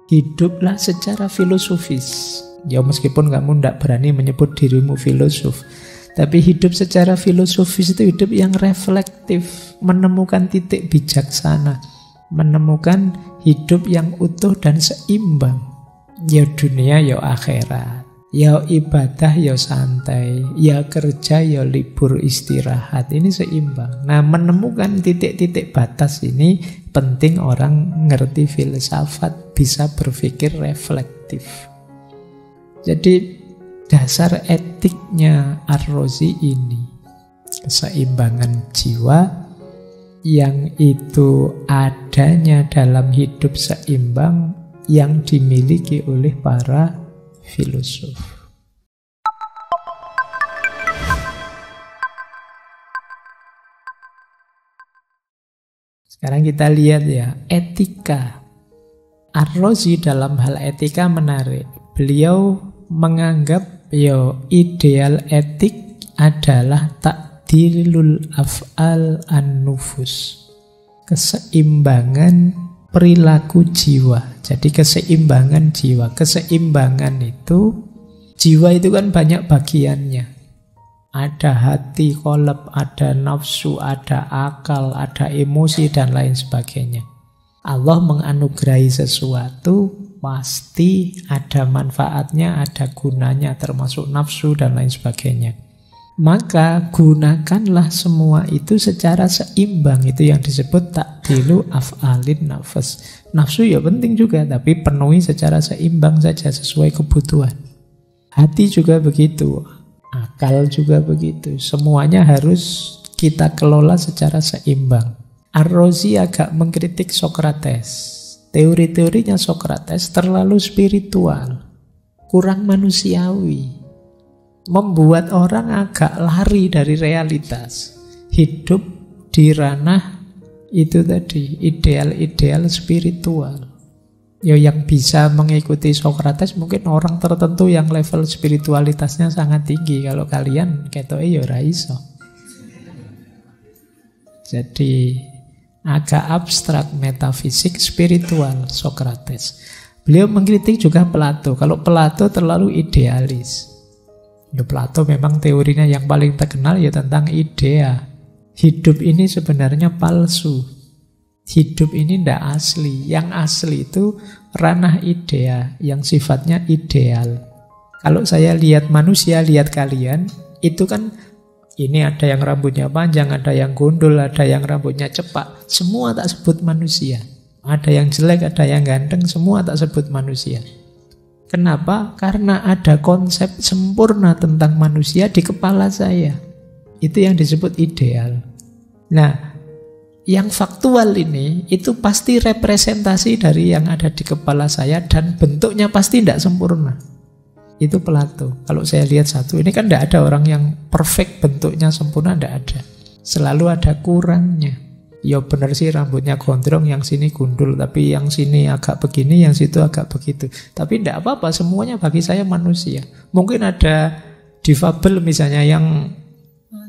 Hiduplah secara filosofis. Ya meskipun kamu tidak berani menyebut dirimu filosof, tapi hidup secara filosofis itu hidup yang reflektif, menemukan titik bijaksana, menemukan hidup yang utuh dan seimbang. Ya dunia, ya akhirat. Ya ibadah, ya santai. Ya kerja, ya libur istirahat. Ini seimbang. Nah, menemukan titik-titik batas ini penting orang ngerti filsafat, bisa berpikir reflektif. Jadi dasar etiknya Ar-Razi ini, keseimbangan jiwa yang itu adanya dalam hidup seimbang yang dimiliki oleh para filosof. Sekarang kita lihat ya, etika. Ar-Razi dalam hal etika menarik. Beliau menganggap ideal etik adalah ta'dilul af'al an-nufus. Keseimbangan perilaku jiwa. Jadi keseimbangan jiwa. Keseimbangan itu, jiwa itu kan banyak bagiannya. Ada hati, qalb, ada nafsu, ada akal, ada emosi, dan lain sebagainya. Allah menganugerahi sesuatu, pasti ada manfaatnya, ada gunanya, termasuk nafsu dan lain sebagainya. Maka gunakanlah semua itu secara seimbang. Itu yang disebut ta'dilu af'alin nafs. Nafsu ya penting juga, tapi penuhi secara seimbang saja sesuai kebutuhan. Hati juga begitu, akal juga begitu. Semuanya harus kita kelola secara seimbang. Ar-Razi agak mengkritik Sokrates. Teori-teorinya Sokrates terlalu spiritual, kurang manusiawi, membuat orang agak lari dari realitas, hidup di ranah itu tadi, ideal-ideal spiritual. Ya yang bisa mengikuti Sokrates mungkin orang tertentu yang level spiritualitasnya sangat tinggi. Kalau kalian ketoke ya ora iso. Jadi agak abstrak, metafisik, spiritual Sokrates. Beliau mengkritik juga Plato. Kalau Plato terlalu idealis. Ya Plato memang teorinya yang paling terkenal ya tentang idea. Hidup ini sebenarnya palsu. Hidup ini tidak asli. Yang asli itu ranah idea, yang sifatnya ideal. Kalau saya lihat manusia, lihat kalian, itu kan ini ada yang rambutnya panjang, ada yang gundul, ada yang rambutnya cepak. Semua tak sebut manusia. Ada yang jelek, ada yang ganteng, semua tak sebut manusia. Kenapa? Karena ada konsep sempurna tentang manusia di kepala saya. Itu yang disebut ideal. Nah, yang faktual ini, itu pasti representasi dari yang ada di kepala saya dan bentuknya pasti tidak sempurna. Itu Plato. Kalau saya lihat satu, ini kan tidak ada orang yang perfect bentuknya sempurna, tidak ada. Selalu ada kurangnya. Ya benar sih rambutnya gondrong, yang sini gundul, tapi yang sini agak begini, yang situ agak begitu. Tapi tidak apa-apa, semuanya bagi saya manusia. Mungkin ada difabel misalnya yang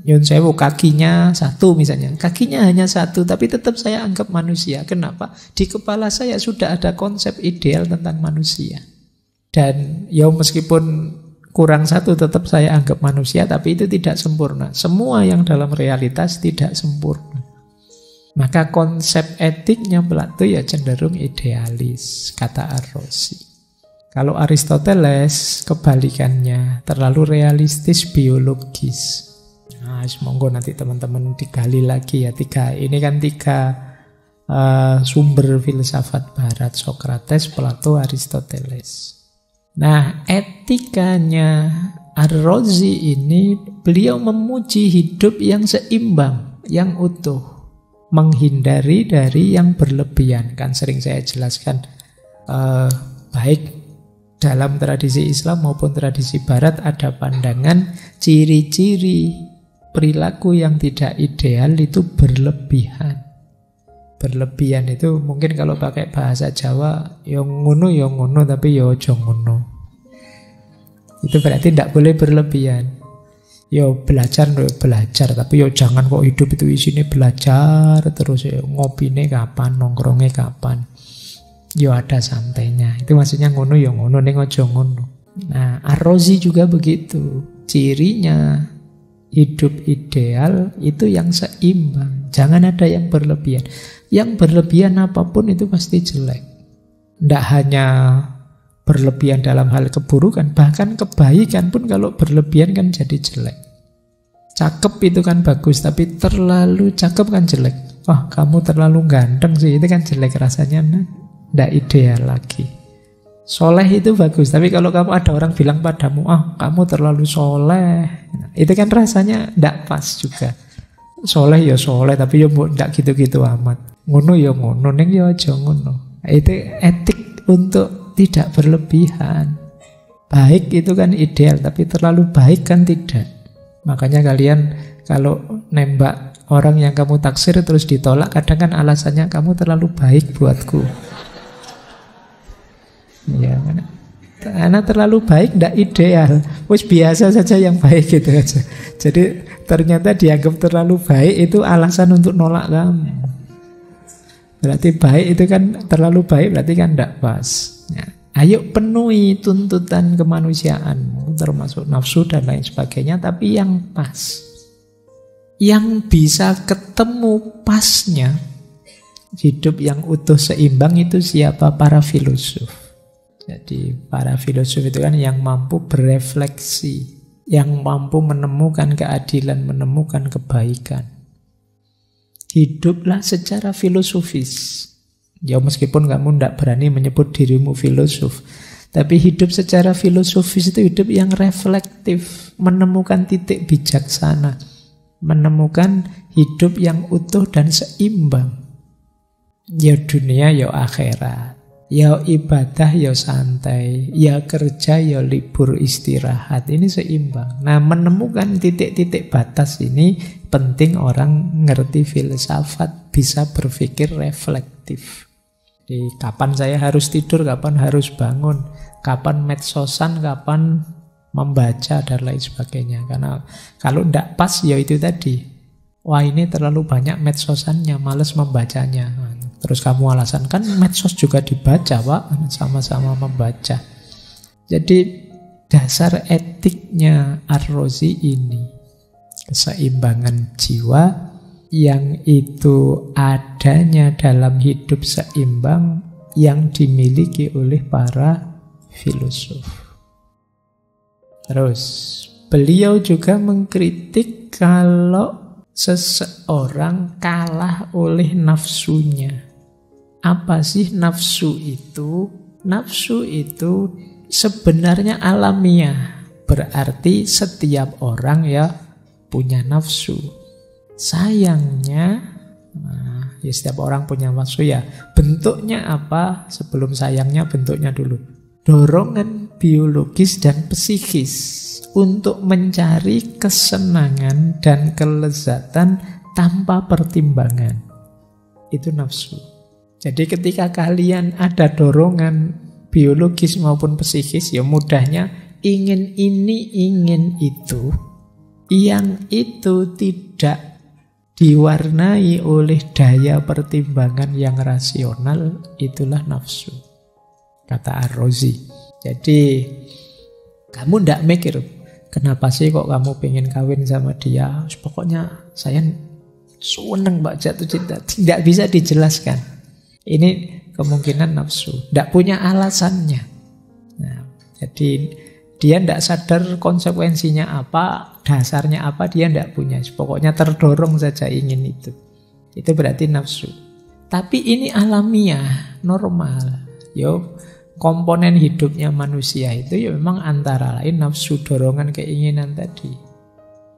nyun sewu kakinya satu misalnya. Kakinya hanya satu, tapi tetap saya anggap manusia. Kenapa? Di kepala saya sudah ada konsep ideal tentang manusia. Dan ya meskipun kurang satu tetap saya anggap manusia, tapi itu tidak sempurna. Semua yang dalam realitas tidak sempurna. Maka konsep etiknya Plato ya cenderung idealis, kata Ar-Razi. Kalau Aristoteles kebalikannya, terlalu realistis, biologis. Nah, monggo nanti teman-teman digali lagi ya. Ini kan tiga sumber filsafat Barat, Sokrates, Plato, Aristoteles. Nah, etikanya Ar-Razi ini, beliau memuji hidup yang seimbang, yang utuh, menghindari dari yang berlebihan. Kan sering saya jelaskan, baik dalam tradisi Islam maupun tradisi Barat ada pandangan ciri-ciri perilaku yang tidak ideal itu berlebihan. Berlebihan itu mungkin kalau pakai bahasa Jawa yo ngono, tapi yo aja ngono. Itu berarti tidak boleh berlebihan. Yo belajar, tapi yo jangan kok hidup itu isinya belajar terus. Yo ngopine kapan, nongkrongnya kapan. yo ada santainya. Itu maksudnya ngono yo ngono, ning aja ngono. Nah, Ar-Razi juga begitu. Cirinya hidup ideal itu yang seimbang. Jangan ada yang berlebihan. Yang berlebihan apapun itu pasti jelek. Tidak hanya berlebihan dalam hal keburukan, bahkan kebaikan pun kalau berlebihan kan jadi jelek. Cakep itu kan bagus, tapi terlalu cakep kan jelek. Wah, kamu terlalu ganteng sih, itu kan jelek rasanya. Tidak ideal lagi. Soleh itu bagus, tapi kalau kamu ada orang bilang padamu, kamu terlalu soleh, itu kan rasanya tidak pas juga. Soleh ya soleh, tapi ya tidak gitu-gitu amat. Ngono ya ngono, neng ya aja ngono. Itu etik untuk tidak berlebihan. Baik itu kan ideal, tapi terlalu baik kan tidak. Makanya kalian kalau nembak orang yang kamu taksir terus ditolak, kadang kan alasannya kamu terlalu baik buatku. Ya, karena terlalu baik tidak ideal. Wis biasa saja yang baik gitu aja. Jadi ternyata dianggap terlalu baik itu alasan untuk nolak kamu. Berarti baik itu kan terlalu baik, berarti kan tidak pas. Ya. Ayo penuhi tuntutan kemanusiaan, termasuk nafsu dan lain sebagainya, tapi yang pas. Yang bisa ketemu pasnya, hidup yang utuh seimbang itu siapa? Para filosof. Jadi para filosof itu kan yang mampu berefleksi, yang mampu menemukan keadilan, menemukan kebaikan. Hiduplah secara filosofis. Ya meskipun kamu tidak berani menyebut dirimu filosof, tapi hidup secara filosofis itu hidup yang reflektif, menemukan titik bijaksana, menemukan hidup yang utuh dan seimbang. Ya dunia, ya akhirat, ya ibadah, ya santai, ya kerja, ya libur istirahat. Ini seimbang. Nah, menemukan titik-titik batas ini penting orang ngerti filsafat, bisa berpikir reflektif. Jadi, kapan saya harus tidur, kapan harus bangun, kapan medsosan, kapan membaca, dan lain sebagainya. Karena kalau tidak pas, ya itu tadi. Wah, ini terlalu banyak medsosannya, males membacanya. Terus kamu alasan, kan medsos juga dibaca, Pak, sama-sama membaca. Jadi dasar etiknya Ar-Razi ini, keseimbangan jiwa yang itu adanya dalam hidup seimbang yang dimiliki oleh para filosof. Terus beliau juga mengkritik kalau seseorang kalah oleh nafsunya. Apa sih nafsu itu? Nafsu itu sebenarnya alamiah. Berarti setiap orang ya punya nafsu. Sayangnya, ya setiap orang punya nafsu ya. Bentuknya apa? Sebelum sayangnya bentuknya dulu. Dorongan biologis dan psikis untuk mencari kesenangan dan kelezatan tanpa pertimbangan. Itu nafsu. Jadi ketika kalian ada dorongan biologis maupun psikis, ya mudahnya ingin ini, ingin itu, yang itu tidak diwarnai oleh daya pertimbangan yang rasional, itulah nafsu, kata Ar-Razi. Jadi kamu tidak mikir, kenapa sih kok kamu pengen kawin sama dia? Pokoknya saya seneng mbak jatuh cinta. Tidak bisa dijelaskan. Ini kemungkinan nafsu, tidak punya alasannya. Nah, jadi dia tidak sadar konsekuensinya apa, dasarnya apa, dia tidak punya. Pokoknya terdorong saja ingin itu. Itu berarti nafsu. Tapi ini alamiah, normal. Yo, komponen hidupnya manusia itu ya memang antara lain nafsu, dorongan, keinginan tadi.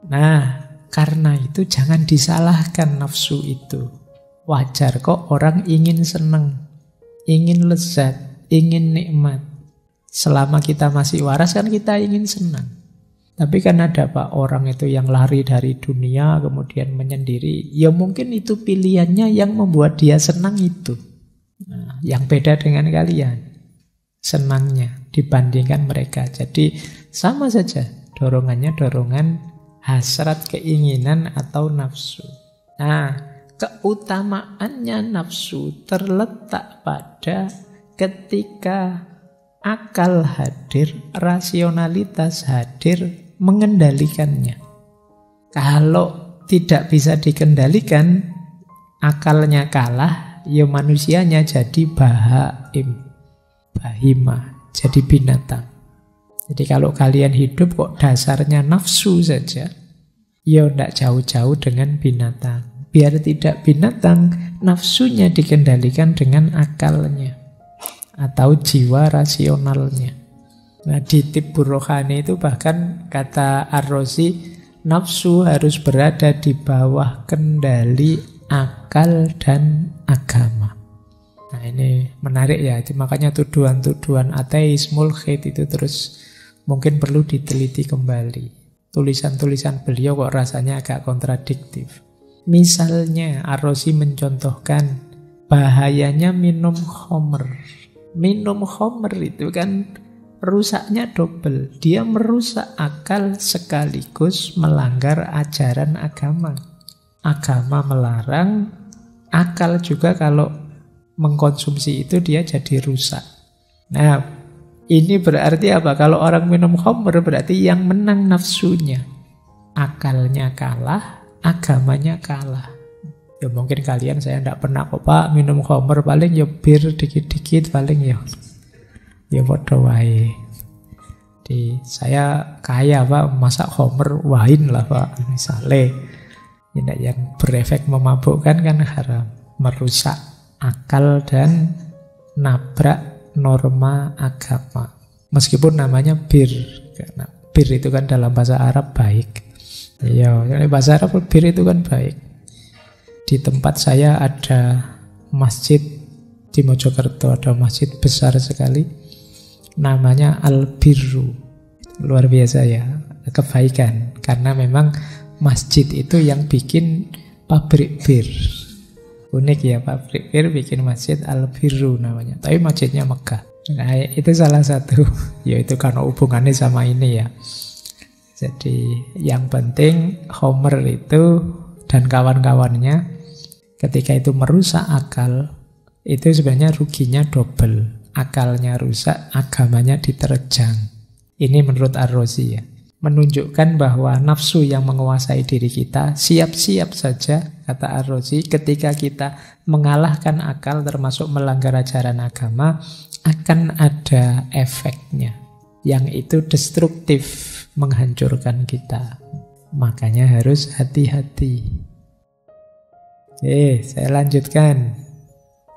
Nah, karena itu jangan disalahkan nafsu itu. Wajar kok orang ingin senang, ingin lezat, ingin nikmat. Selama kita masih waras kan kita ingin senang. Tapi kan ada Pak orang itu yang lari dari dunia kemudian menyendiri. Ya mungkin itu pilihannya yang membuat dia senang itu. Nah, yang beda dengan kalian, senangnya dibandingkan mereka. Jadi sama saja dorongannya dorongan hasrat, keinginan atau nafsu. Nah, keutamaannya nafsu terletak pada ketika akal hadir, rasionalitas hadir, mengendalikannya. Kalau tidak bisa dikendalikan, akalnya kalah, ya manusianya jadi bahimah, jadi binatang. Jadi kalau kalian hidup kok dasarnya nafsu saja, ya tidak jauh-jauh dengan binatang. Biar tidak binatang, nafsunya dikendalikan dengan akalnya atau jiwa rasionalnya. Nah, di Tibbur Rohani itu bahkan kata Ar-Razi, nafsu harus berada di bawah kendali akal dan agama. Nah, ini menarik ya. Makanya tuduhan-tuduhan ateis, mulhid itu terus mungkin perlu diteliti kembali. Tulisan-tulisan beliau kok rasanya agak kontradiktif. Misalnya Ar-Razi mencontohkan bahayanya minum khamr. Minum khamr itu kan rusaknya double. Dia merusak akal sekaligus melanggar ajaran agama. Agama melarang, akal juga kalau mengkonsumsi itu dia jadi rusak. Nah, ini berarti apa? Kalau orang minum khamr berarti yang menang nafsunya. Akalnya kalah, agamanya kalah. Ya mungkin kalian, saya tidak pernah kok Pak minum khamr, paling ya bir dikit-dikit paling ya padha wae. Saya kaya Pak, masak khamr wine lah Pak, misalnya. Yang berefek memabukkan kan haram, merusak akal dan nabrak norma agama. Meskipun namanya bir, karena bir itu kan dalam bahasa Arab baik. Ya, bahasa Arab bir itu kan baik. Di tempat saya ada masjid di Mojokerto, ada masjid besar sekali. Namanya Al-Birru. Luar biasa ya, kebaikan. Karena memang masjid itu yang bikin pabrik bir. Unik ya, pabrik bir bikin masjid Al-Birru namanya. Tapi masjidnya megah. Nah, itu salah satu. Ya itu karena hubungannya sama ini ya. Jadi yang penting khamr itu dan kawan-kawannya ketika itu merusak akal, itu sebenarnya ruginya double. Akalnya rusak, agamanya diterjang. Ini menurut Ar-Razi ya. Menunjukkan bahwa nafsu yang menguasai diri kita, siap-siap saja, kata Ar-Razi, ketika kita mengalahkan akal termasuk melanggar ajaran agama, akan ada efeknya. Yang itu destruktif, menghancurkan kita. Makanya harus hati-hati. Oke, saya lanjutkan.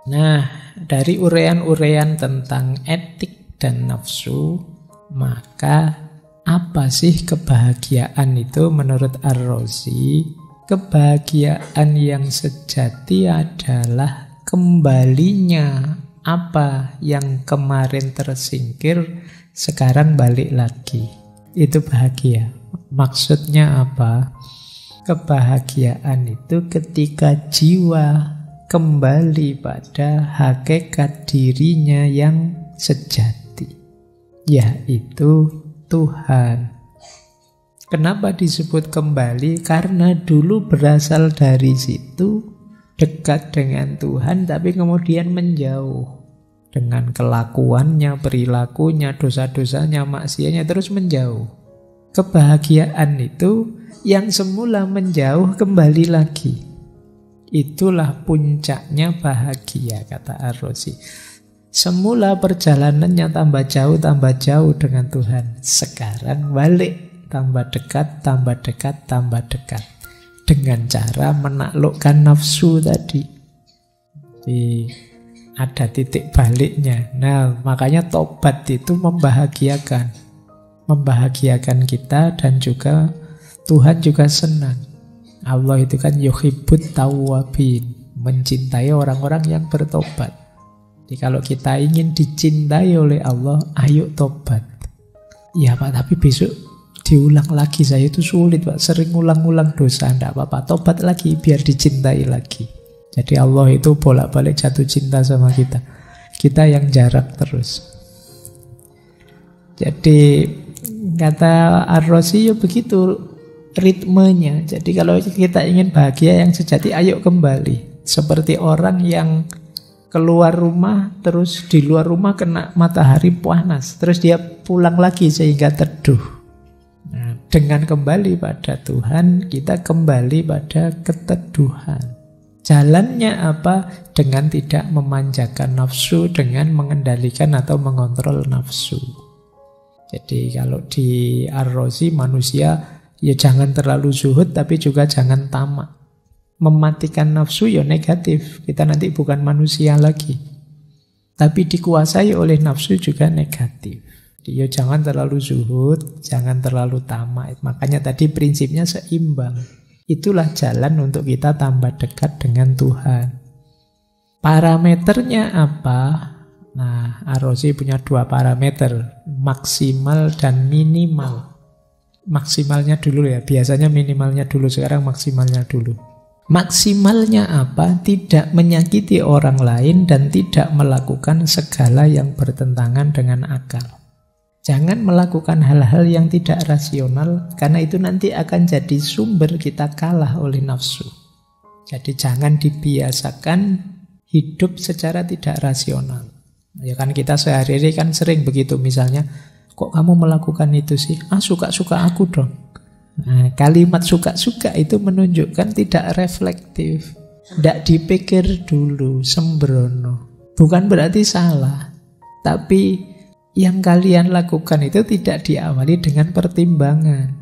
Nah, dari uraian-uraian tentang etik dan nafsu, maka apa sih kebahagiaan itu menurut Ar-Razi? Kebahagiaan yang sejati adalah kembalinya apa yang kemarin tersingkir, sekarang balik lagi. Itu bahagia. Maksudnya apa? Kebahagiaan itu ketika jiwa kembali pada hakikat dirinya yang sejati, yaitu Tuhan. Kenapa disebut kembali? Karena dulu berasal dari situ, dekat dengan Tuhan, tapi kemudian menjauh. Dengan kelakuannya, perilakunya, dosa-dosanya, maksiatnya, terus menjauh. Kebahagiaan itu yang semula menjauh kembali lagi. Itulah puncaknya bahagia, kata Ar-Razi. Semula perjalanannya tambah jauh dengan Tuhan. Sekarang balik, tambah dekat, tambah dekat, tambah dekat. Dengan cara menaklukkan nafsu tadi. Ada titik baliknya. Nah, makanya tobat itu membahagiakan. Membahagiakan kita dan juga Tuhan juga senang. Allah itu kan yuhibbut tawwabin, mencintai orang-orang yang bertobat. Jadi kalau kita ingin dicintai oleh Allah, ayo tobat. Ya Pak, tapi besok diulang lagi, saya itu sulit Pak, sering ulang-ulang dosa. Tidak apa-apa, tobat lagi biar dicintai lagi. Jadi Allah itu bolak-balik jatuh cinta sama kita. Kita yang jarak terus. Jadi kata Ar-Razi ya begitu ritmenya. Jadi kalau kita ingin bahagia yang sejati, ayo kembali. Seperti orang yang keluar rumah, terus di luar rumah kena matahari panas, terus dia pulang lagi sehingga teduh. Nah, dengan kembali pada Tuhan, kita kembali pada keteduhan. Jalannya apa? Dengan tidak memanjakan nafsu, dengan mengendalikan atau mengontrol nafsu. Jadi kalau di Ar-Razi manusia ya jangan terlalu zuhud tapi juga jangan tamak. Mematikan nafsu ya negatif, kita nanti bukan manusia lagi. Tapi dikuasai oleh nafsu juga negatif. Ya jangan terlalu zuhud, jangan terlalu tamak. Makanya tadi prinsipnya seimbang. Itulah jalan untuk kita tambah dekat dengan Tuhan. Parameternya apa? Nah, Ar-Razi punya 2 parameter, maksimal dan minimal. Maksimalnya dulu ya, biasanya minimalnya dulu, sekarang maksimalnya dulu. Maksimalnya apa? Tidak menyakiti orang lain dan tidak melakukan segala yang bertentangan dengan akal. Jangan melakukan hal-hal yang tidak rasional, karena itu nanti akan jadi sumber kita kalah oleh nafsu. Jadi jangan dibiasakan hidup secara tidak rasional. Ya kan kita sehari-hari kan sering begitu, misalnya, kok kamu melakukan itu sih? Suka-suka aku dong. Nah, kalimat suka-suka itu menunjukkan tidak reflektif. Tidak dipikir dulu, sembrono. Bukan berarti salah, tapi yang kalian lakukan itu tidak diawali dengan pertimbangan,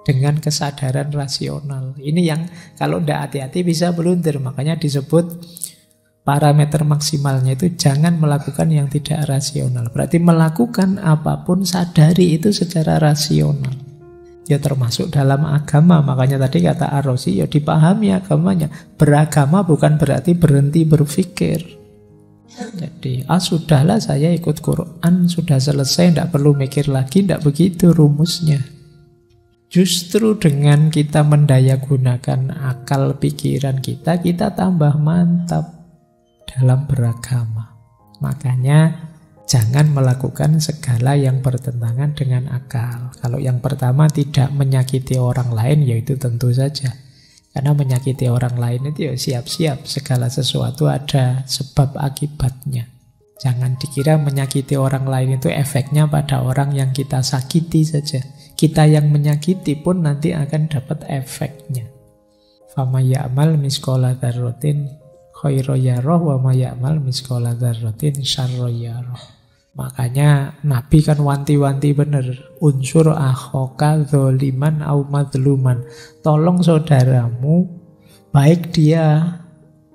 dengan kesadaran rasional. Ini yang kalau tidak hati-hati bisa blunder. Makanya disebut parameter maksimalnya itu jangan melakukan yang tidak rasional. Berarti melakukan apapun sadari itu secara rasional. Ya termasuk dalam agama. Makanya tadi kata Ar-Razi, ya dipahami agamanya. Beragama bukan berarti berhenti berpikir. Jadi, sudahlah saya ikut Quran, sudah selesai, tidak perlu mikir lagi, tidak begitu rumusnya. Justru dengan kita mendayagunakan akal pikiran kita, kita tambah mantap dalam beragama. Makanya jangan melakukan segala yang bertentangan dengan akal. Kalau yang pertama tidak menyakiti orang lain, yaitu tentu saja. Karena menyakiti orang lain itu ya siap-siap, segala sesuatu ada sebab akibatnya. Jangan dikira menyakiti orang lain itu efeknya pada orang yang kita sakiti saja. Kita yang menyakiti pun nanti akan dapat efeknya. Fama ya'mal misqala dzarratin khairan yarah wa ma ya'mal misqala dzarratin syarran yarah. Makanya Nabi kan wanti-wanti bener, unsur akhoka dzaliman au madluman. Tolong saudaramu, baik dia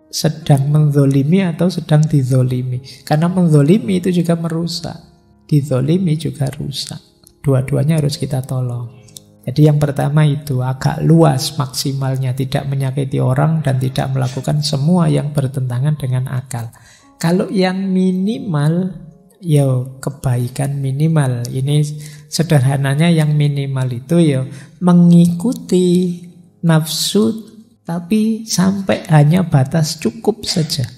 sedang menzolimi atau sedang dizolimi. Karena menzolimi itu juga merusak, dizolimi juga rusak. Dua-duanya harus kita tolong. Jadi yang pertama itu agak luas maksimalnya, tidak menyakiti orang dan tidak melakukan semua yang bertentangan dengan akal. Kalau yang minimal, ya kebaikan minimal. Ini sederhananya yang minimal itu ya mengikuti nafsu, tapi sampai hanya batas cukup saja.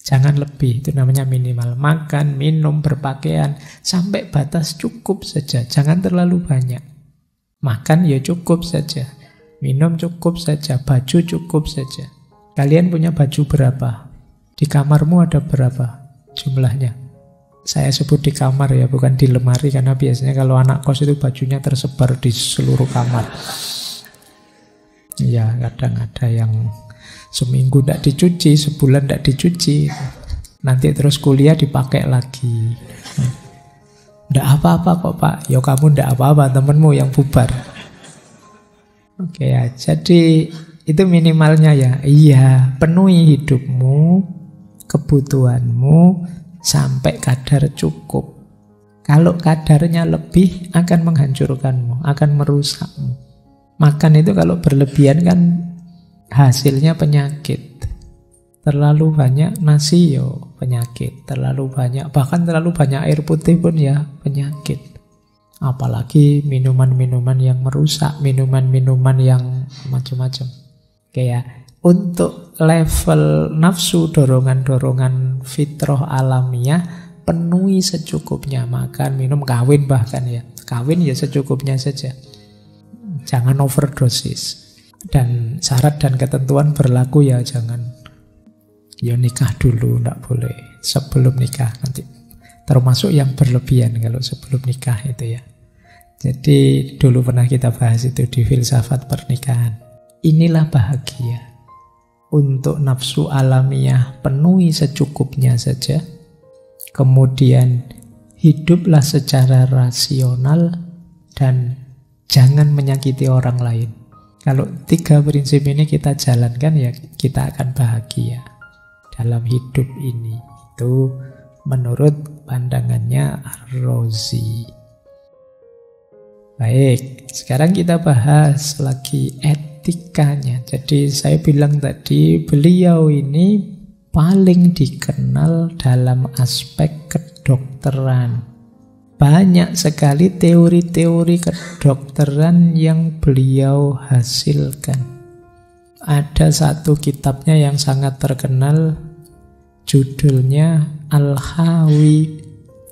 Jangan lebih, itu namanya minimal. Makan, minum, berpakaian sampai batas cukup saja. Jangan terlalu banyak. Makan ya cukup saja, minum cukup saja, baju cukup saja. Kalian punya baju berapa? Di kamarmu ada berapa jumlahnya? Saya sebut di kamar ya, bukan di lemari, karena biasanya kalau anak kos itu bajunya tersebar di seluruh kamar. Ya, kadang ada yang seminggu tidak dicuci, sebulan tidak dicuci, nanti terus kuliah dipakai lagi. Tidak apa-apa kok Pak. Ya kamu tidak apa-apa, temenmu yang bubar. Oke ya, jadi itu minimalnya ya. Iya, penuhi hidupmu, kebutuhanmu sampai kadar cukup. Kalau kadarnya lebih akan menghancurkanmu, akan merusakmu. Makan itu kalau berlebihan kan hasilnya penyakit. Terlalu banyak nasi yo penyakit, terlalu banyak, bahkan terlalu banyak air putih pun ya penyakit. Apalagi minuman-minuman yang merusak, minuman-minuman yang macam-macam. Kayak untuk level nafsu, dorongan-dorongan fitrah alamiah, penuhi secukupnya. Makan, minum, kawin bahkan ya. Kawin ya secukupnya saja. Jangan overdosis. Dan syarat dan ketentuan berlaku ya, jangan ya nikah dulu, tidak boleh. sebelum nikah nanti. Termasuk yang berlebihan kalau sebelum nikah itu ya. Jadi dulu pernah kita bahas itu di filsafat pernikahan. Inilah bahagia. Untuk nafsu alamiah penuhi secukupnya saja. Kemudian hiduplah secara rasional dan jangan menyakiti orang lain. Kalau 3 prinsip ini kita jalankan ya kita akan bahagia dalam hidup ini. Itu menurut pandangannya Ar-Razi. Baik, sekarang kita bahas lagi etikanya. Jadi saya bilang tadi beliau ini paling dikenal dalam aspek kedokteran. Banyak sekali teori-teori kedokteran yang beliau hasilkan. Ada satu kitabnya yang sangat terkenal, judulnya Al-Hawi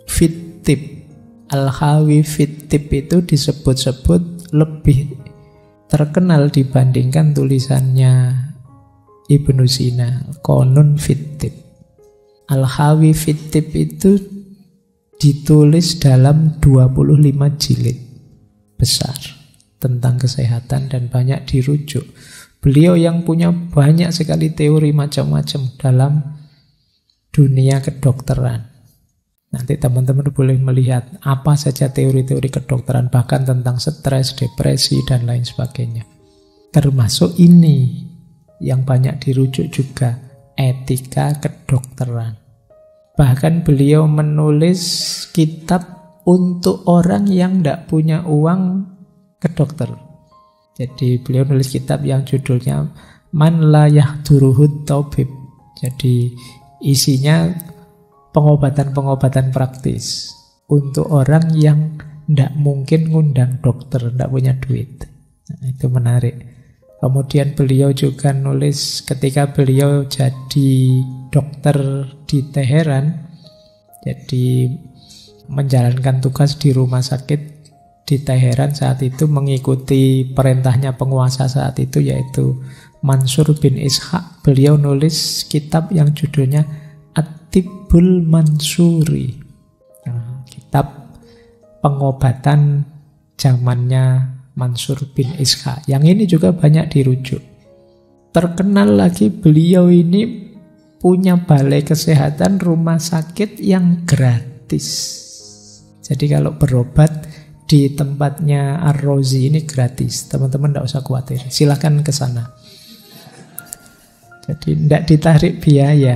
Fit-Tib. Al-Hawi Fit-Tib itu disebut-sebut lebih terkenal dibandingkan tulisannya Ibnu Sina, Qanun Fit-Tib. Al-Hawi Fit-Tib itu ditulis dalam 25 jilid besar tentang kesehatan dan banyak dirujuk. Beliau yang punya banyak sekali teori macam-macam dalam dunia kedokteran. Nanti teman-teman boleh melihat apa saja teori-teori kedokteran, bahkan tentang stres, depresi, dan lain sebagainya. Termasuk ini yang banyak dirujuk juga, etika kedokteran. Bahkan beliau menulis kitab untuk orang yang tidak punya uang ke dokter. Jadi beliau nulis kitab yang judulnya Man la yahduruhut tabib. Jadi isinya pengobatan-pengobatan praktis untuk orang yang tidak mungkin ngundang dokter, tidak punya duit. Nah, itu menarik. Kemudian beliau juga nulis ketika beliau jadi dokter di Teheran, jadi menjalankan tugas di rumah sakit di Teheran saat itu, mengikuti perintahnya penguasa saat itu yaitu Mansur bin Ishaq. Beliau nulis kitab yang judulnya At-Tibbul Mansuri, kitab pengobatan zamannya Mansur bin Ishaq. Yang ini juga banyak dirujuk. Terkenal lagi beliau ini punya balai kesehatan rumah sakit yang gratis. Jadi kalau berobat di tempatnya Ar-Razi ini gratis. Teman-teman tidak usah khawatir. Silakan ke sana. Jadi tidak ditarik biaya.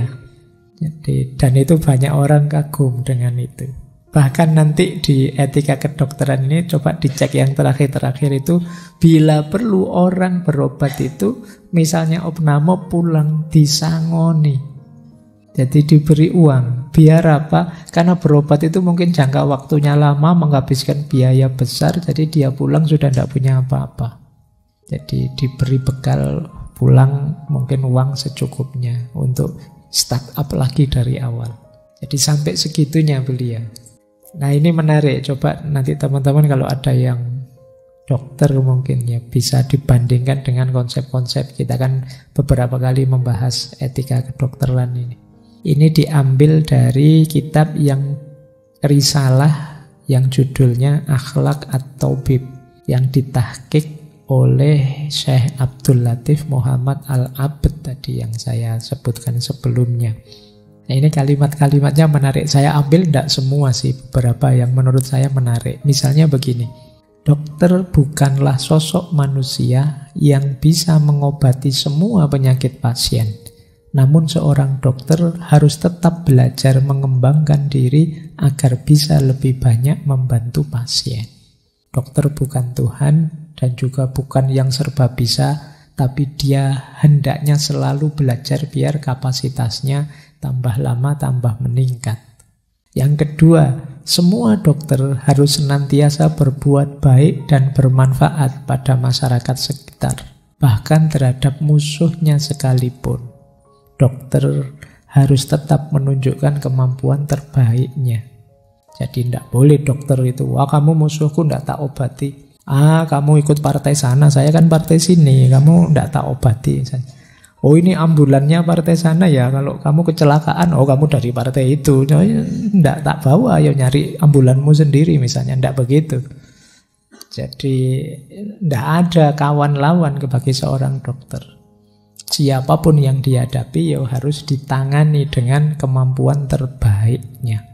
Jadi, dan itu banyak orang kagum dengan itu. Bahkan nanti di etika kedokteran ini coba dicek yang terakhir-terakhir itu, bila perlu orang berobat itu misalnya opname pulang disangoni. Jadi diberi uang. Biar apa? Karena berobat itu mungkin jangka waktunya lama, menghabiskan biaya besar, jadi dia pulang sudah tidak punya apa-apa. Jadi diberi bekal pulang mungkin uang secukupnya untuk start up lagi dari awal. Jadi sampai segitunya beliau. Nah ini menarik, coba nanti teman-teman kalau ada yang dokter mungkin ya bisa dibandingkan dengan konsep-konsep. Kita kan beberapa kali membahas etika kedokteran ini. Ini diambil dari kitab yang risalah yang judulnya Akhlak At-Tabib yang ditahqiq oleh Syekh Abdul Latif Muhammad Al-Abd tadi yang saya sebutkan sebelumnya. Nah, ini kalimat-kalimatnya menarik. Saya ambil tidak semua sih, beberapa yang menurut saya menarik. Misalnya begini, dokter bukanlah sosok manusia yang bisa mengobati semua penyakit pasien. Namun seorang dokter harus tetap belajar mengembangkan diri agar bisa lebih banyak membantu pasien. Dokter bukan Tuhan dan juga bukan yang serba bisa, tapi dia hendaknya selalu belajar biar kapasitasnya tambah lama tambah meningkat. Yang kedua, semua dokter harus senantiasa berbuat baik dan bermanfaat pada masyarakat sekitar, bahkan terhadap musuhnya sekalipun. Dokter harus tetap menunjukkan kemampuan terbaiknya. Jadi tidak boleh dokter itu, wah kamu musuhku tidak tak obati. Kamu ikut partai sana, saya kan partai sini, kamu tidak tak obati. Oh ini ambulannya partai sana ya, kalau kamu kecelakaan, oh kamu dari partai itu. Nggak tak bawa, ayo nyari ambulanmu sendiri misalnya, nggak begitu. Jadi nggak ada kawan lawan bagi seorang dokter. Siapapun yang dihadapi ya harus ditangani dengan kemampuan terbaiknya.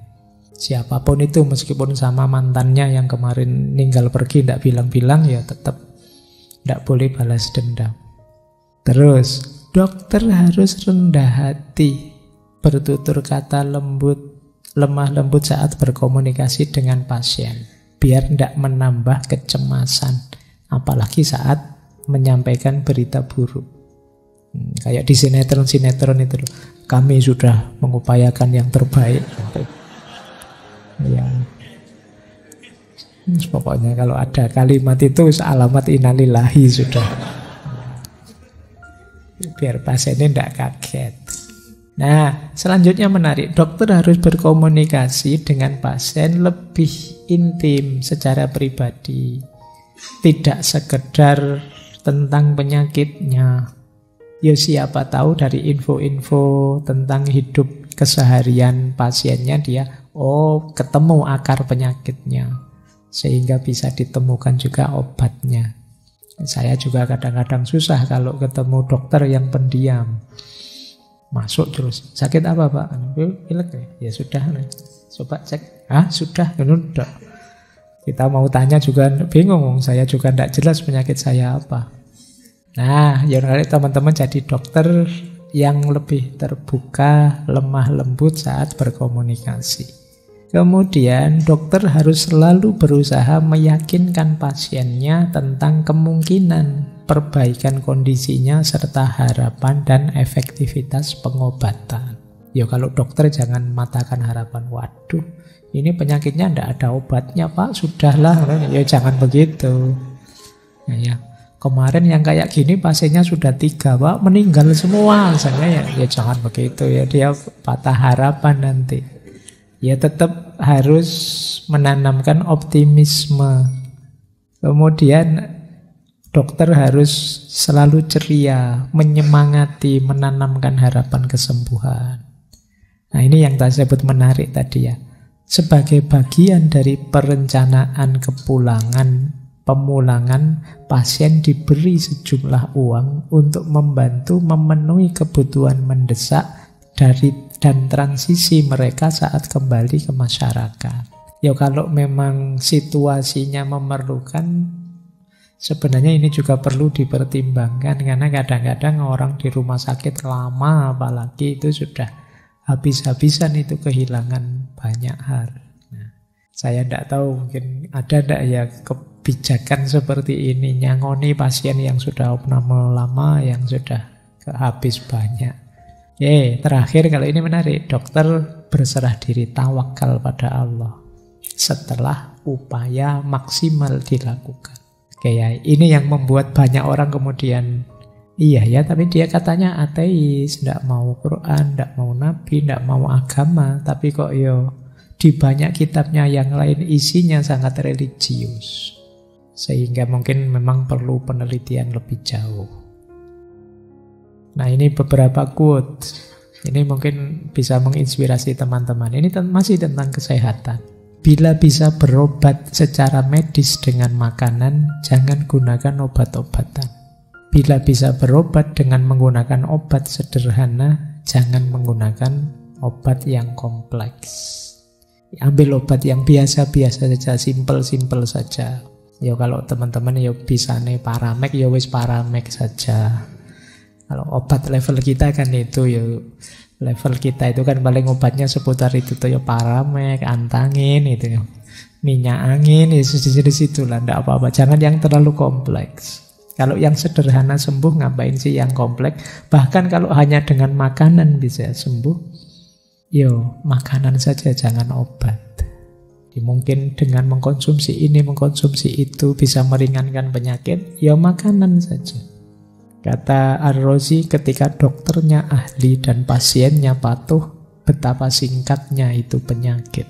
Siapapun itu, meskipun sama mantannya yang kemarin ninggal pergi nggak bilang-bilang, ya tetap nggak boleh balas dendam. Terus, dokter harus rendah hati, bertutur kata lembut, lemah lembut saat berkomunikasi dengan pasien, biar tidak menambah kecemasan, apalagi saat menyampaikan berita buruk. Kayak di sinetron-sinetron itu, kami sudah mengupayakan yang terbaik. Ya. Pokoknya kalau ada kalimat itu alamat innalillahi sudah. Biar pasiennya tidak kaget. Nah, selanjutnya menarik. Dokter harus berkomunikasi dengan pasien lebih intim secara pribadi. Tidak sekedar tentang penyakitnya. Ya siapa tahu dari info-info tentang hidup keseharian pasiennya dia, oh ketemu akar penyakitnya. Sehingga bisa ditemukan juga obatnya. Saya juga kadang-kadang susah kalau ketemu dokter yang pendiam. Masuk terus, sakit apa Pak? Pilek ya? Ya sudah, coba cek. Sudah, udah. Kita mau tanya juga bingung, saya juga tidak jelas penyakit saya apa. Nah, ya teman-teman jadi dokter yang lebih terbuka, lemah lembut saat berkomunikasi. Kemudian dokter harus selalu berusaha meyakinkan pasiennya tentang kemungkinan perbaikan kondisinya serta harapan dan efektivitas pengobatan. Ya kalau dokter jangan matakan harapan, waduh ini penyakitnya tidak ada obatnya Pak, sudahlah. Ya jangan begitu. Ya. Kemarin yang kayak gini pasiennya sudah 3 Pak, meninggal semua misalnya, ya jangan begitu ya, dia patah harapan nanti. Ya tetap harus menanamkan optimisme. Kemudian dokter harus selalu ceria, menyemangati, menanamkan harapan kesembuhan. Nah ini yang saya sebut menarik tadi ya. Sebagai bagian dari perencanaan pemulangan, pasien diberi sejumlah uang untuk membantu memenuhi kebutuhan mendesak dan transisi mereka saat kembali ke masyarakat. Ya kalau memang situasinya memerlukan, sebenarnya ini juga perlu dipertimbangkan, karena kadang-kadang orang di rumah sakit lama apalagi itu sudah habis-habisan itu kehilangan banyak hal. Nah, saya tidak tahu mungkin ada tidak ya kebijakan seperti ini, nyangoni pasien yang sudah opname lama, yang sudah habis banyak. Terakhir kalau ini menarik, dokter berserah diri, tawakal pada Allah setelah upaya maksimal dilakukan. Ini yang membuat banyak orang kemudian, iya ya, tapi dia katanya ateis, tidak mau Quran, tidak mau Nabi, tidak mau agama, tapi kok di banyak kitabnya yang lain isinya sangat religius. Sehingga mungkin memang perlu penelitian lebih jauh. Nah ini beberapa quote. Ini mungkin bisa menginspirasi teman-teman. Ini masih tentang kesehatan. Bila bisa berobat secara medis dengan makanan, jangan gunakan obat-obatan. Bila bisa berobat dengan menggunakan obat sederhana, jangan menggunakan obat yang kompleks. Ambil obat yang biasa-biasa saja, simple-simple saja. Ya kalau teman-teman bisa Paramek, ya wis Paramek saja. Kalau obat level kita kan itu level kita itu kan paling obatnya seputar itu tuh Paramek, antangin itu minyak angin, di situ lah, enggak apa-apa. Jangan yang terlalu kompleks. Kalau yang sederhana sembuh, ngapain sih yang kompleks? Bahkan kalau hanya dengan makanan bisa sembuh, makanan saja, jangan obat. Mungkin dengan mengkonsumsi ini, mengkonsumsi itu bisa meringankan penyakit, makanan saja. Kata Ar-Razi, ketika dokternya ahli dan pasiennya patuh, betapa singkatnya itu penyakit.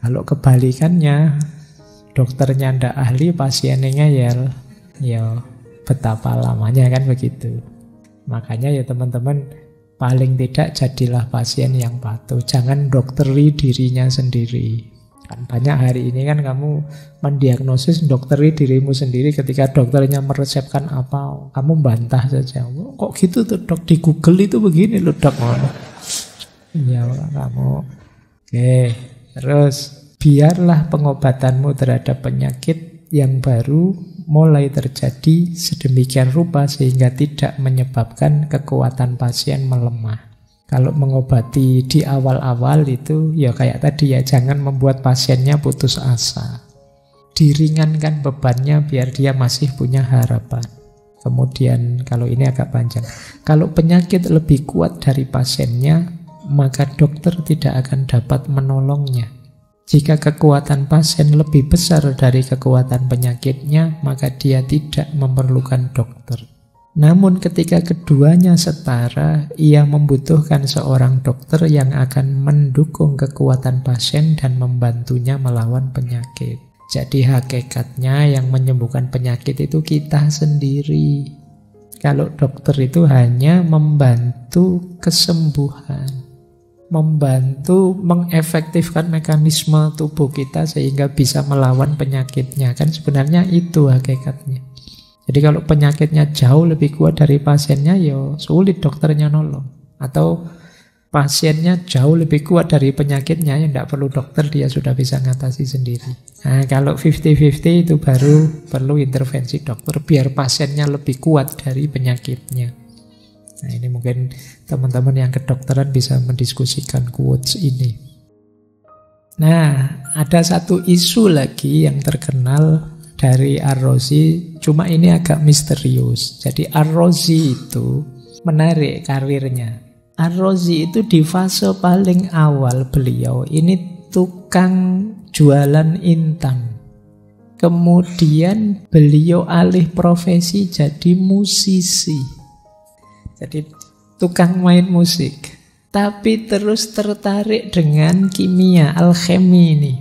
Kalau kebalikannya, dokternya ndak ahli, pasiennya ngeyel, betapa lamanya kan begitu. Makanya ya teman-teman, paling tidak jadilah pasien yang patuh. Jangan dokteri dirinya sendiri. Kan banyak hari ini kan kamu mendiagnosis dokteri dirimu sendiri, ketika dokternya meresepkan apa, kamu bantah saja. Kok gitu tuh dok, di Google itu begini loh dok. Iya kamu. Oke, terus biarlah pengobatanmu terhadap penyakit yang baru mulai terjadi sedemikian rupa sehingga tidak menyebabkan kekuatan pasien melemah. Kalau mengobati di awal-awal itu ya kayak tadi ya, jangan membuat pasiennya putus asa. Diringankan bebannya biar dia masih punya harapan. Kemudian kalau ini agak panjang, kalau penyakit lebih kuat dari pasiennya, maka dokter tidak akan dapat menolongnya. Jika kekuatan pasien lebih besar dari kekuatan penyakitnya, maka dia tidak memerlukan dokter. Namun ketika keduanya setara, ia membutuhkan seorang dokter yang akan mendukung kekuatan pasien dan membantunya melawan penyakit. Jadi hakikatnya yang menyembuhkan penyakit itu kita sendiri. Kalau dokter itu hanya membantu kesembuhan, membantu mengefektifkan mekanisme tubuh kita sehingga bisa melawan penyakitnya. Kan sebenarnya itu hakikatnya. Jadi kalau penyakitnya jauh lebih kuat dari pasiennya, ya sulit dokternya nolong. Atau pasiennya jauh lebih kuat dari penyakitnya, ya tidak perlu dokter, dia sudah bisa ngatasi sendiri. Nah kalau 50-50 itu baru perlu intervensi dokter biar pasiennya lebih kuat dari penyakitnya. Nah ini mungkin teman-teman yang kedokteran bisa mendiskusikan quotes ini. Nah ada satu isu lagi yang terkenal dari Ar-Razi, cuma ini agak misterius. Jadi Ar-Razi itu menarik karirnya. Ar-Razi itu di fase paling awal beliau ini tukang jualan intan. Kemudian beliau alih profesi jadi musisi. Jadi tukang main musik. Tapi terus tertarik dengan kimia, alkemi ini.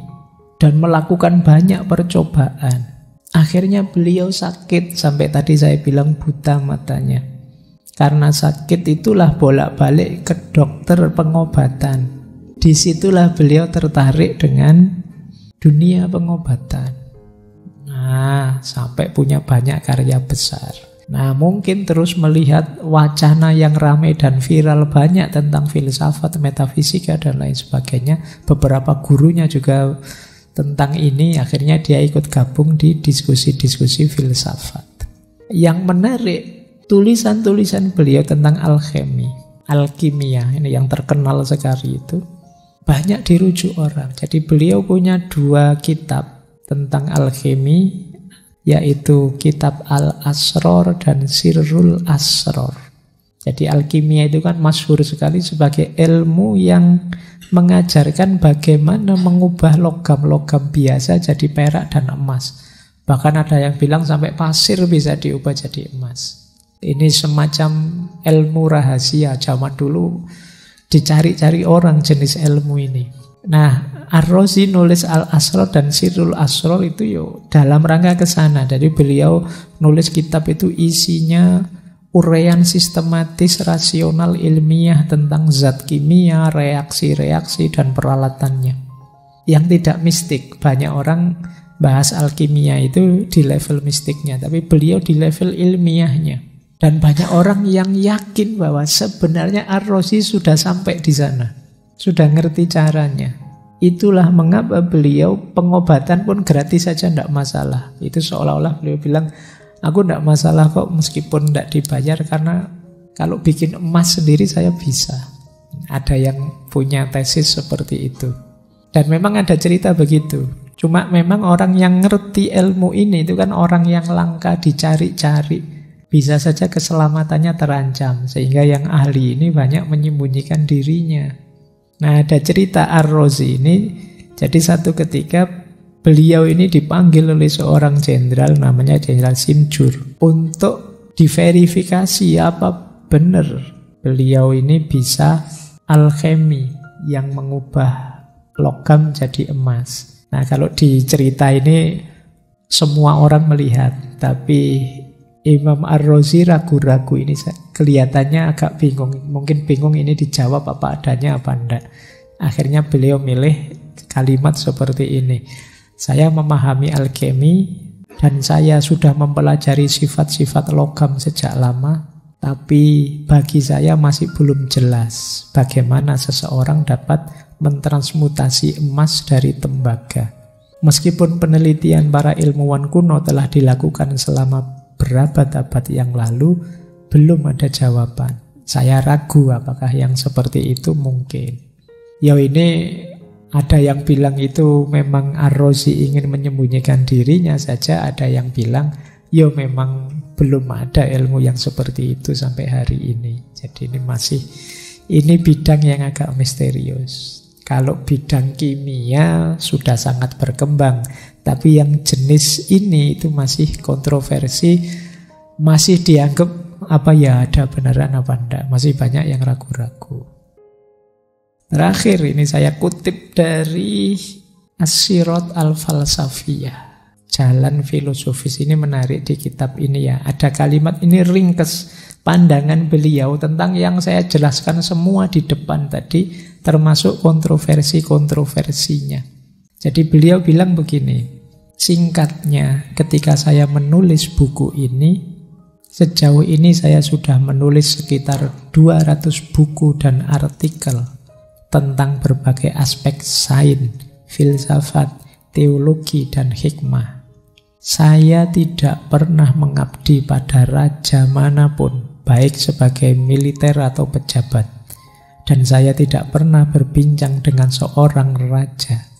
Dan melakukan banyak percobaan. Akhirnya beliau sakit, sampai tadi saya bilang buta matanya. Karena sakit itulah bolak-balik ke dokter pengobatan. Disitulah beliau tertarik dengan dunia pengobatan. Nah, sampai punya banyak karya besar. Nah, mungkin terus melihat wacana yang ramai dan viral banyak tentang filsafat, metafisika, dan lain sebagainya. Beberapa gurunya juga tentang ini, akhirnya dia ikut gabung di diskusi-diskusi filsafat. Yang menarik, tulisan-tulisan beliau tentang alkemi, alkimia, ini yang terkenal sekali itu, banyak dirujuk orang. Jadi beliau punya 2 kitab tentang alkemi, yaitu kitab Al-Asror dan Sirrul Asror. Jadi alkimia itu kan masyhur sekali sebagai ilmu yang mengajarkan bagaimana mengubah logam-logam biasa jadi perak dan emas. Bahkan ada yang bilang sampai pasir bisa diubah jadi emas. Ini semacam ilmu rahasia zaman dulu, dicari-cari orang jenis ilmu ini. Nah, Ar-Razi nulis Al-Asror dan Sirrul Asror itu dalam rangka ke sana. Jadi beliau nulis kitab itu isinya uraian sistematis, rasional, ilmiah tentang zat kimia, reaksi-reaksi, dan peralatannya. Yang tidak mistik. Banyak orang bahas alkimia itu di level mistiknya, tapi beliau di level ilmiahnya. Dan banyak orang yang yakin bahwa sebenarnya Ar-Razi sudah sampai di sana. Sudah ngerti caranya. Itulah mengapa beliau pengobatan pun gratis saja, tidak masalah. Itu seolah-olah beliau bilang, aku tidak masalah kok meskipun tidak dibayar, karena kalau bikin emas sendiri saya bisa. Ada yang punya tesis seperti itu. Dan memang ada cerita begitu. Cuma memang orang yang ngerti ilmu ini itu kan orang yang langka dicari-cari. Bisa saja keselamatannya terancam. Sehingga yang ahli ini banyak menyembunyikan dirinya. Nah ada cerita Ar-Razi ini. Jadi satu ketika beliau ini dipanggil oleh seorang jenderal namanya Jenderal Simjur untuk diverifikasi apa benar beliau ini bisa alkemi yang mengubah logam jadi emas. Nah kalau di cerita ini semua orang melihat, tapi Imam Ar-Razi ragu-ragu ini, kelihatannya agak bingung. Mungkin bingung ini dijawab apa adanya apa enggak. Akhirnya beliau milih kalimat seperti ini. Saya memahami alkemi dan saya sudah mempelajari sifat-sifat logam sejak lama, tapi bagi saya masih belum jelas bagaimana seseorang dapat mentransmutasi emas dari tembaga. Meskipun penelitian para ilmuwan kuno telah dilakukan selama berabad-abad yang lalu, belum ada jawaban. Saya ragu apakah yang seperti itu mungkin. Ya ini ada yang bilang itu memang Ar-Razi ingin menyembunyikan dirinya saja, ada yang bilang ya memang belum ada ilmu yang seperti itu sampai hari ini. Jadi ini bidang yang agak misterius. Kalau bidang kimia sudah sangat berkembang, tapi yang jenis ini itu masih kontroversi, masih dianggap apa ya ada beneran apa enggak, masih banyak yang ragu-ragu. Terakhir ini saya kutip dari As-Sirat Al-Falsafiyah, jalan filosofis. Ini menarik di kitab ini ya. Ada kalimat ini ringkes pandangan beliau tentang yang saya jelaskan semua di depan tadi, termasuk kontroversi-kontroversinya. Jadi beliau bilang begini, singkatnya ketika saya menulis buku ini, sejauh ini saya sudah menulis sekitar 200 buku dan artikel tentang berbagai aspek sains, filsafat, teologi, dan hikmah. Saya tidak pernah mengabdi pada raja manapun, baik sebagai militer atau pejabat. Dan saya tidak pernah berbincang dengan seorang raja.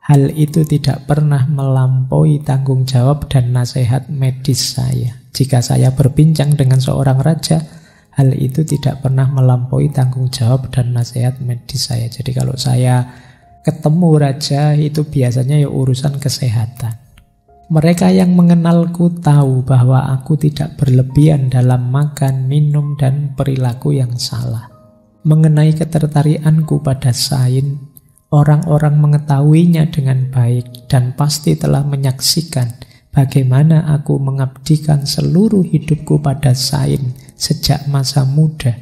Hal itu tidak pernah melampaui tanggung jawab dan nasihat medis saya. Jika saya berbincang dengan seorang raja, hal itu tidak pernah melampaui tanggung jawab dan nasihat medis saya. Jadi kalau saya ketemu raja itu biasanya ya urusan kesehatan. Mereka yang mengenalku tahu bahwa aku tidak berlebihan dalam makan, minum, dan perilaku yang salah. Mengenai ketertarikanku pada sains, orang-orang mengetahuinya dengan baik dan pasti telah menyaksikan bagaimana aku mengabdikan seluruh hidupku pada sains sejak masa muda.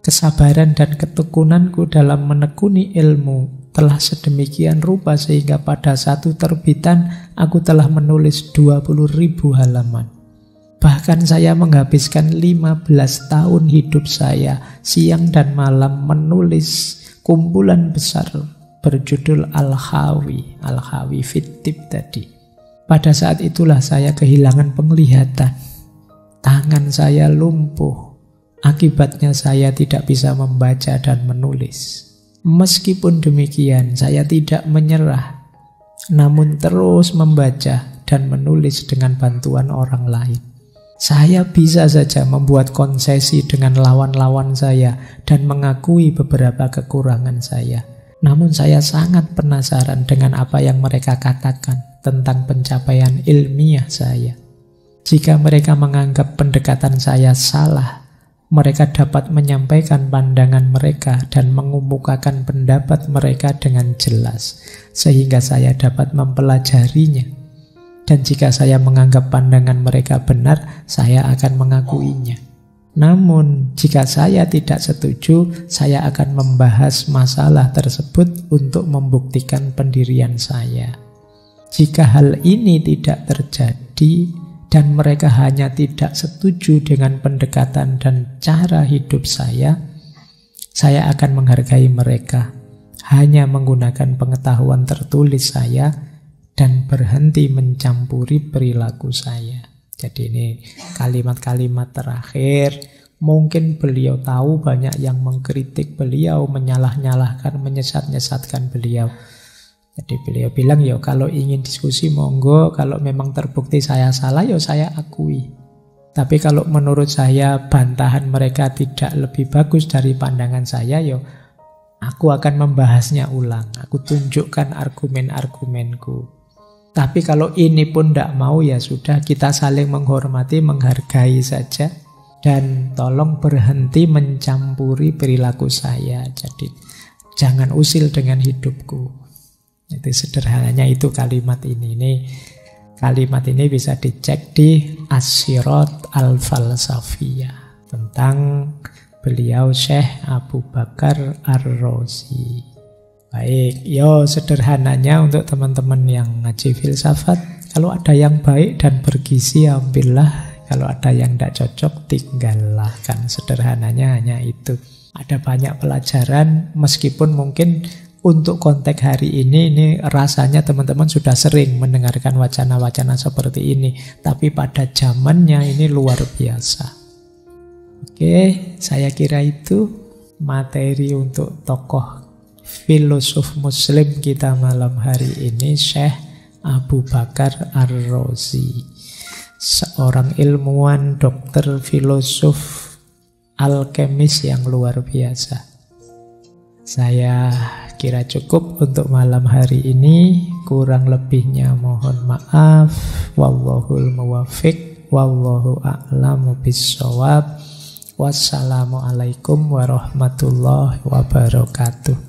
Kesabaran dan ketekunanku dalam menekuni ilmu telah sedemikian rupa sehingga pada satu terbitan aku telah menulis 20.000 halaman. Bahkan saya menghabiskan 15 tahun hidup saya siang dan malam menulis kumpulan besar berjudul Al-Khawi, Al-Khawi Fit-Tib tadi. Pada saat itulah saya kehilangan penglihatan. Tangan saya lumpuh. Akibatnya saya tidak bisa membaca dan menulis. Meskipun demikian, saya tidak menyerah, namun terus membaca dan menulis dengan bantuan orang lain. Saya bisa saja membuat konsesi dengan lawan-lawan saya dan mengakui beberapa kekurangan saya. Namun saya sangat penasaran dengan apa yang mereka katakan tentang pencapaian ilmiah saya. Jika mereka menganggap pendekatan saya salah, mereka dapat menyampaikan pandangan mereka dan mengemukakan pendapat mereka dengan jelas, sehingga saya dapat mempelajarinya. Dan jika saya menganggap pandangan mereka benar, saya akan mengakuinya. Namun, jika saya tidak setuju, saya akan membahas masalah tersebut untuk membuktikan pendirian saya. Jika hal ini tidak terjadi, dan mereka hanya tidak setuju dengan pendekatan dan cara hidup saya akan menghargai mereka, hanya menggunakan pengetahuan tertulis saya, dan berhenti mencampuri perilaku saya. Jadi ini kalimat-kalimat terakhir. Mungkin beliau tahu banyak yang mengkritik beliau, menyalah-nyalahkan, menyesat-nyesatkan beliau. Jadi beliau bilang, ya kalau ingin diskusi monggo, kalau memang terbukti saya salah, ya saya akui. Tapi kalau menurut saya bantahan mereka tidak lebih bagus dari pandangan saya, ya aku akan membahasnya ulang. Aku tunjukkan argumen-argumenku. Tapi kalau ini pun tidak mau, ya sudah, kita saling menghormati, menghargai saja. Dan tolong berhenti mencampuri perilaku saya. Jadi jangan usil dengan hidupku. Itu sederhananya itu kalimat ini. Ini Kalimat ini bisa dicek di As-Sirat Al-Falsafiyah tentang beliau Syekh Abu Bakar Ar-Razi. Baik, sederhananya untuk teman-teman yang ngaji filsafat, kalau ada yang baik dan bergizi ambillah, kalau ada yang tidak cocok tinggallah. Kan sederhananya hanya itu. Ada banyak pelajaran, meskipun mungkin untuk konteks hari ini rasanya teman-teman sudah sering mendengarkan wacana-wacana seperti ini. Tapi pada zamannya ini luar biasa. Oke, saya kira itu materi untuk tokoh filosof muslim kita malam hari ini, Syekh Abu Bakar Ar-Razi. Seorang ilmuwan, dokter, filosof, alkemis yang luar biasa. Saya kira cukup untuk malam hari ini. Kurang lebihnya mohon maaf. Wallahul muwaffiq, wallahu a'lamu bissawab. Wassalamualaikum warahmatullahi wabarakatuh.